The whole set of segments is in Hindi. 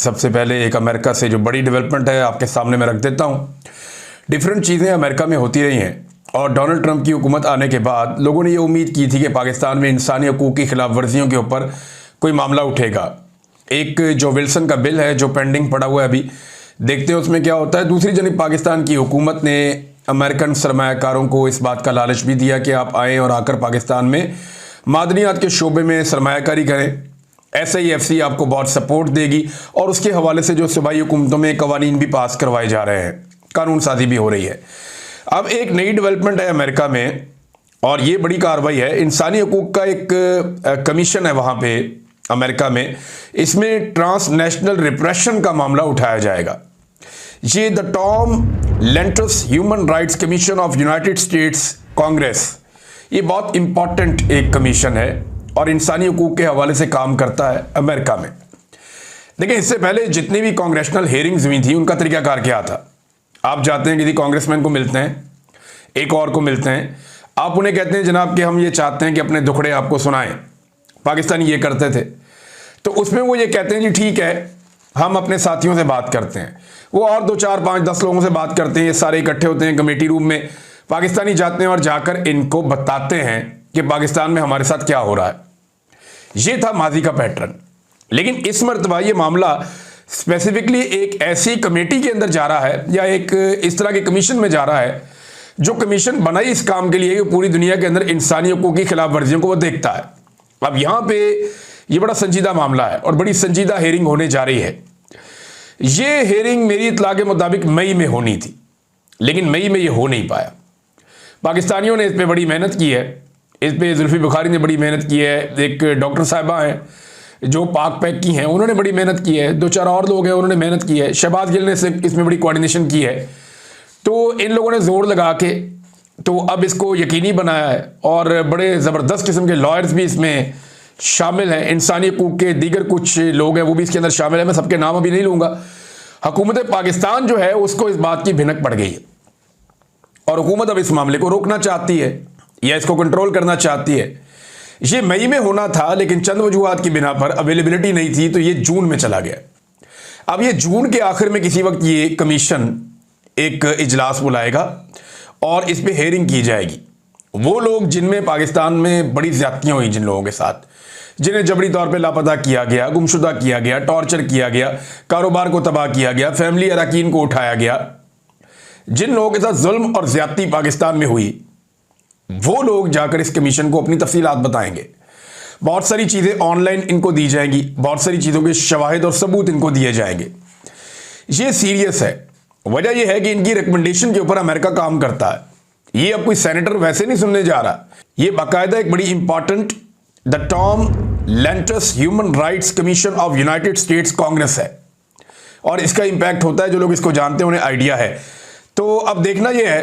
सबसे पहले एक अमेरिका से जो बड़ी डेवलपमेंट है आपके सामने मैं रख देता हूँ। डिफरेंट चीज़ें अमेरिका में होती रही हैं और डोनाल्ड ट्रंप की हुकूमत आने के बाद लोगों ने ये उम्मीद की थी कि पाकिस्तान में इंसानी हकूक़ की खिलाफ वर्जियों के ऊपर कोई मामला उठेगा। एक जो विल्सन का बिल है जो पेंडिंग पड़ा हुआ है, अभी देखते हैं उसमें क्या होता है। दूसरी जानब पाकिस्तान की हुकूमत ने अमेरिकन सरमायाकारों को इस बात का लालच भी दिया कि आप आएँ और आकर पाकिस्तान में मादनियात के शोबे में सरमायाकारी करें। SIFC आपको बहुत सपोर्ट देगी और उसके हवाले से जो सूबाई हुकूमतों में कवानीन भी पास करवाए जा रहे हैं, कानून साजी भी हो रही है। अब एक नई डेवलपमेंट है अमेरिका में और ये बड़ी कार्रवाई है। इंसानी हकूक़ का एक कमीशन है वहाँ पे अमेरिका में, इसमें ट्रांसनेशनल रिप्रेशन का मामला उठाया जाएगा। ये the Tom Lantus human rights commission of United states Congress, ये बहुत इंपॉर्टेंट एक कमीशन है और इंसानी हकूक़ के हवाले से काम करता है अमेरिका में। देखिए, इससे पहले जितनी भी कांग्रेशनल हेयरिंग्स हुई थी उनका तरीकाकार क्या था। आप जाते हैं किसी कांग्रेसमैन को मिलते हैं, एक और को मिलते हैं, आप उन्हें कहते हैं जनाब कि हम ये चाहते हैं कि अपने दुखड़े आपको सुनाएं, पाकिस्तानी ये करते थे। तो उसमें वो ये कहते हैं जी ठीक है, हम अपने साथियों से बात करते हैं। वो और 2 4 5 10 लोगों से बात करते हैं, ये सारे इकट्ठे होते हैं कमेटी रूम में, पाकिस्तानी जाते हैं और जाकर इनको बताते हैं कि पाकिस्तान में हमारे साथ क्या हो रहा है। ये था माजी का पैटर्न। लेकिन इस मरतबा ये मामला स्पेसिफिकली एक ऐसी कमेटी के अंदर जा रहा है या एक इस तरह के कमीशन में जा रहा है जो कमीशन बना ही इस काम के लिए कि पूरी दुनिया के अंदर इंसानी हकूक़ की खिलाफ वर्जियों को वो देखता है। अब यहाँ पे ये बड़ा संजीदा मामला है और बड़ी संजीदा हेयरिंग होने जा रही है। ये हेयरिंग मेरी इत्तला के मुताबिक मई में होनी थी, लेकिन मई में ये हो नहीं पाया। पाकिस्तानियों ने इस पर बड़ी मेहनत की है, इस पर जुल्फी बुखारी ने बड़ी मेहनत की है, एक डॉक्टर साहिबा हैं जो पाक पैक की हैं, उन्होंने बड़ी मेहनत की है, 2 4 और लोग हैं उन्होंने मेहनत की है, शहबाज गिल ने इसमें बड़ी कोऑर्डिनेशन की है। तो इन लोगों ने जोर लगा के तो अब इसको यकीनी बनाया है और बड़े ज़बरदस्त किस्म के लॉयर्स भी इसमें शामिल हैं। इंसानी हकूक़ के दीगर कुछ लोग हैं वो भी इसके अंदर शामिल हैं, मैं सबके नाम अभी नहीं लूँगा। हुकूमत पाकिस्तान जो है उसको इस बात की भिनक पड़ गई है और हुकूमत अब इस मामले को रोकना चाहती है या इसको कंट्रोल करना चाहती है। ये मई में होना था लेकिन चंद वजूहात की बिना पर अवेलेबिलिटी नहीं थी, तो ये जून में चला गया। अब ये जून के आखिर में किसी वक्त ये कमीशन एक इजलास बुलाएगा और इस पे हेयरिंग की जाएगी। वो लोग जिनमें पाकिस्तान में बड़ी ज्यादतियां हुई, जिन लोगों के साथ जिन्हें जबरी तौर पे लापता किया गया, गुमशुदा किया गया, टॉर्चर किया गया, कारोबार को तबाह किया गया, फैमिली अरकान को उठाया गया, जिन लोगों के साथ जुल्म और ज्यादती पाकिस्तान में हुई, वो लोग जाकर इस कमीशन को अपनी तफसीलात बताएंगे। बहुत सारी चीज़ें ऑनलाइन इनको दी जाएंगी, बहुत सारी चीज़ों के शवाहिद और सबूत इनको दिए जाएंगे। ये सीरियस है। वजह यह है कि इनकी रिकमेंडेशन के ऊपर अमेरिका काम करता है। ये अब कोई सेनेटर वैसे नहीं सुनने जा रहा, ये बाकायदा एक बड़ी important the Tom Lantus human rights commission of United states Congress है और इसका इंपैक्ट होता है। जो लोग इसको जानते हैं उन्हें आइडिया है। तो अब देखना यह है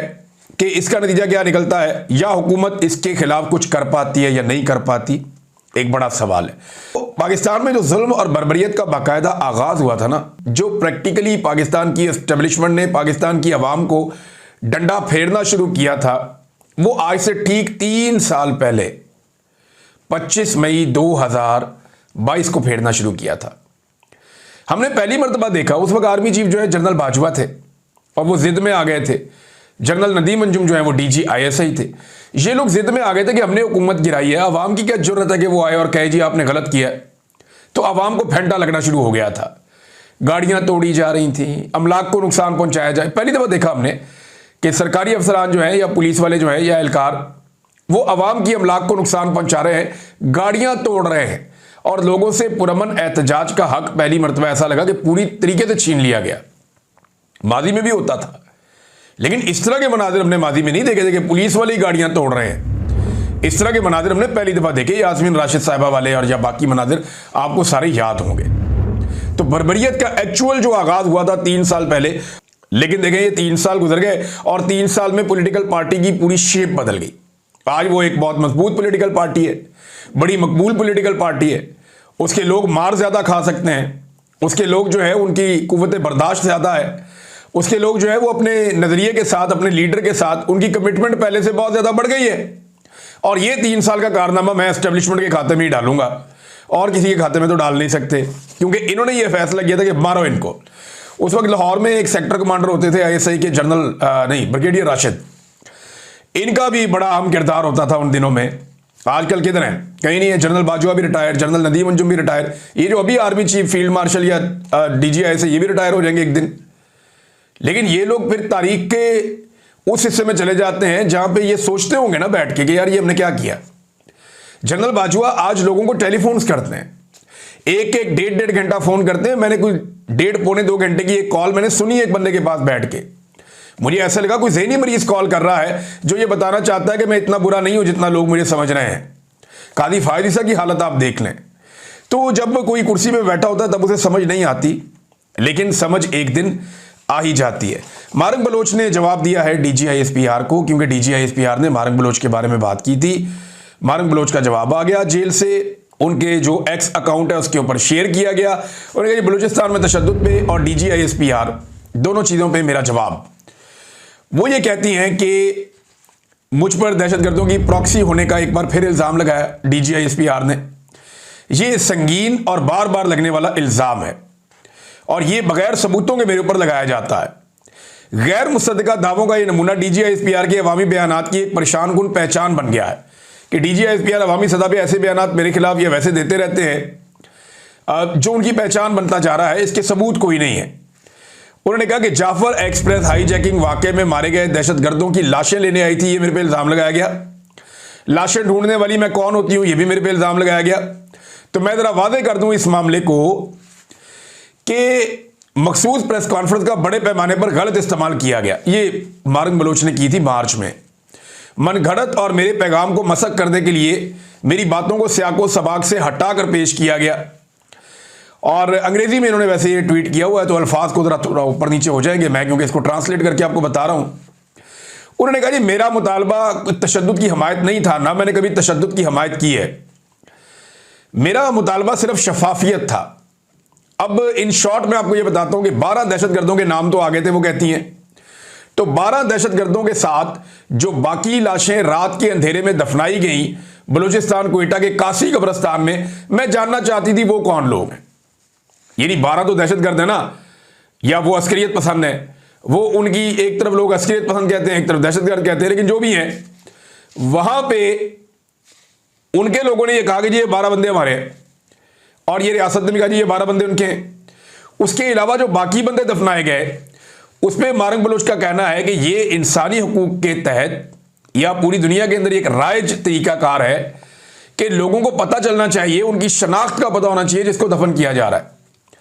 कि इसका नतीजा क्या निकलता है, या हुकूमत इसके खिलाफ कुछ कर पाती है या नहीं कर पाती, एक बड़ा सवाल है। तो पाकिस्तान में जो जुल्म और बर्बरियत का बाकायदा आगाज हुआ था ना, जो प्रैक्टिकली पाकिस्तान की एस्टेब्लिशमेंट ने पाकिस्तान की आवाम को डंडा फेरना शुरू किया था, वो आज से ठीक 3 साल पहले 25 मई 2022 को फेरना शुरू किया था। हमने पहली मरतबा देखा, उस वक्त आर्मी चीफ जो है जनरल बाजवा थे और वो जिद में आ गए थे। जनरल नदीम अंजुम जो है वो DG ISI थे। ये लोग जिद में आ गए थे कि हमने हुकूमत गिराई है। अवाम की क्या जरूरत है कि वो आए और कहे जी आपने गलत किया। तो अवाम को फेंटा लगना शुरू हो गया था, गाड़ियां तोड़ी जा रही थी, अमलाक को नुकसान पहुंचाया जाए। पहली दफा देखा हमने कि सरकारी अफसरान जो है या पुलिस वाले जो है या एहलकार, वो अवाम की अमलाक को नुकसान पहुंचा रहे हैं, गाड़ियां तोड़ रहे हैं और लोगों से पुरअमन एहतजाज का हक पहली मरतबा ऐसा लगा कि पूरी तरीके से छीन लिया गया। माजी में भी होता था, लेकिन इस तरह के मनाजिर हमने माजी में नहीं देखे थे कि पुलिस वाले ही गाड़ियां तोड़ रहे हैं। इस तरह के मनाजिर हमने पहली दफा देखे। यास्मीन राशिद साहिबा वाले और या बाकी मनाजिर आपको सारे याद होंगे। तो बर्बरियत का एक्चुअल जो आगाज हुआ था 3 साल पहले, लेकिन देखें ये 3 साल गुजर गए और 3 साल में पॉलिटिकल पार्टी की पूरी शेप बदल गई। आज वो एक बहुत मजबूत पॉलिटिकल पार्टी है, बड़ी मकबूल पॉलिटिकल पार्टी है। उसके लोग मार ज्यादा खा सकते हैं, उसके लोग जो है उनकी कुव्वत बर्दाश्त ज्यादा है, उसके लोग जो है वो अपने नजरिए के साथ, अपने लीडर के साथ उनकी कमिटमेंट पहले से बहुत ज्यादा बढ़ गई है। और ये 3 साल का कारनामा मैं एस्टेब्लिशमेंट के खाते में ही डालूंगा और किसी के खाते में तो डाल नहीं सकते, क्योंकि इन्होंने ये फैसला किया था कि मारो इनको। उस वक्त लाहौर में एक सेक्टर कमांडर होते थे आईएसआई के ब्रिगेडियर राशिद, इनका भी बड़ा अहम किरदार होता था उन दिनों में। आजकल किधर हैं, कहीं नहीं है। जनरल बाजवा भी रिटायर, जनरल नदीम अंजुम भी रिटायर, ये जो अभी आर्मी चीफ फील्ड मार्शल या डीजीआई से ये भी रिटायर हो जाएंगे एक दिन। लेकिन ये लोग फिर तारीख के उस हिस्से में चले जाते हैं जहां पे ये सोचते होंगे ना बैठ के कि यार ये हमने क्या किया। जनरल बाजवा आज लोगों को टेलीफोन्स करते हैं, एक एक डेढ़ घंटा फोन करते हैं। मैंने कोई 1.5-2 घंटे की एक कॉल मैंने सुनी एक बंदे के पास बैठ के। मुझे ऐसा लगा कोई ज़हनी मरीज कॉल कर रहा है जो ये बताना चाहता है कि मैं इतना बुरा नहीं हूं जितना लोग मुझे समझ रहे हैं। कादी फायदिसा की हालत आप देख लें। तो जब कोई कुर्सी पे बैठा होता है तब उसे समझ नहीं आती, लेकिन समझ एक दिन आ ही जाती है। मारंग बलोच ने जवाब दिया है डीजीआईएसपीआर को, क्योंकि डीजीआईएसपीआर ने मारंग बलोच के बारे में बात की थी। मारंग बलोच का जवाब आ गया, जेल से उनके जो एक्स अकाउंट है उसके ऊपर शेयर किया गया। उन्होंने कहा बलूचिस्तान में तशद्दुद पे और डीजीआईएसपीआर दोनों चीज़ों पे मेरा जवाब। वो ये कहती हैं कि मुझ पर दहशतगर्दों की प्रॉक्सी होने का एक बार फिर इल्ज़ाम लगाया डीजीआईएसपीआर ने। ये संगीन और बार बार लगने वाला इल्ज़ाम है और ये बगैर सबूतों के मेरे ऊपर लगाया जाता है। गैर मुसद्दका दावों का ये नमूना डीजीआईएसपीआर के अवामी बयानात की एक परेशान कुन पहचान बन गया है कि डीजीआईएसपीआर अवामी सतह पे ऐसे बयानात मेरे खिलाफ या वैसे देते रहते हैं जो उनकी पहचान बनता जा रहा है, इसके सबूत कोई नहीं है। उन्होंने कहा कि जाफर एक्सप्रेस हाईजैकिंग वाकये में मारे गए दहशतगर्दों की लाशें लेने आई थी, ये मेरे पे इल्ज़ाम लगाया गया। लाशें ढूंढने वाली मैं कौन होती हूं, ये भी मेरे पे इल्ज़ाम लगाया गया। तो मैं ज़रा वादे कर दूं इस मामले को कि मखसूस प्रेस कॉन्फ्रेंस का बड़े पैमाने पर गलत इस्तेमाल किया गया। ये मारंग बलोच ने की थी मार्च में। मनगढ़ंत और मेरे पैगाम को मसक करने के लिए मेरी बातों को सियाको सबाक से हटाकर पेश किया गया। और अंग्रेजी में इन्होंने वैसे ये ट्वीट किया हुआ है, तो अल्फाज को जरा थोड़ा ऊपर नीचे हो जाएंगे मैं, क्योंकि इसको ट्रांसलेट करके आपको बता रहा हूं। उन्होंने कहा जी मेरा मुतालबा तशद्दुद की हमायत नहीं था, ना मैंने कभी तशद्दुद की हमायत की है। मेरा मुतालबा सिर्फ शफाफियत था। अब इन शॉर्ट में आपको ये बताता हूं कि 12 दहशतगर्दों के नाम तो आ गए थे, वो कहती हैं। तो 12 दहशतगर्दों के साथ जो बाकी लाशें रात के अंधेरे में दफनाई गई बलूचिस्तान कोयटा के कासी कब्रिस्तान में, मैं जानना चाहती थी वो कौन लोग हैं। यानी 12 तो दहशतगर्द है ना, या वो अस्करियत पसंद है। वो उनकी एक तरफ लोग अस्करियत पसंद कहते हैं, एक तरफ दहशतगर्द कहते हैं, लेकिन जो भी हैं वहां पे उनके लोगों ने ये कहा कि जी ये 12 बंदे हमारे हैं, और ये रियासत ने भी कहा जी ये 12 बंदे उनके हैं। उसके अलावा जो बाकी बंदे दफनाए गए उसमें मारंग बलोच का कहना है कि ये इंसानी हुकूक के तहत या पूरी दुनिया के अंदर एक राइज तरीकाकार है कि लोगों को पता चलना चाहिए, उनकी शनाख्त का पता होना चाहिए जिसको दफन किया जा रहा है।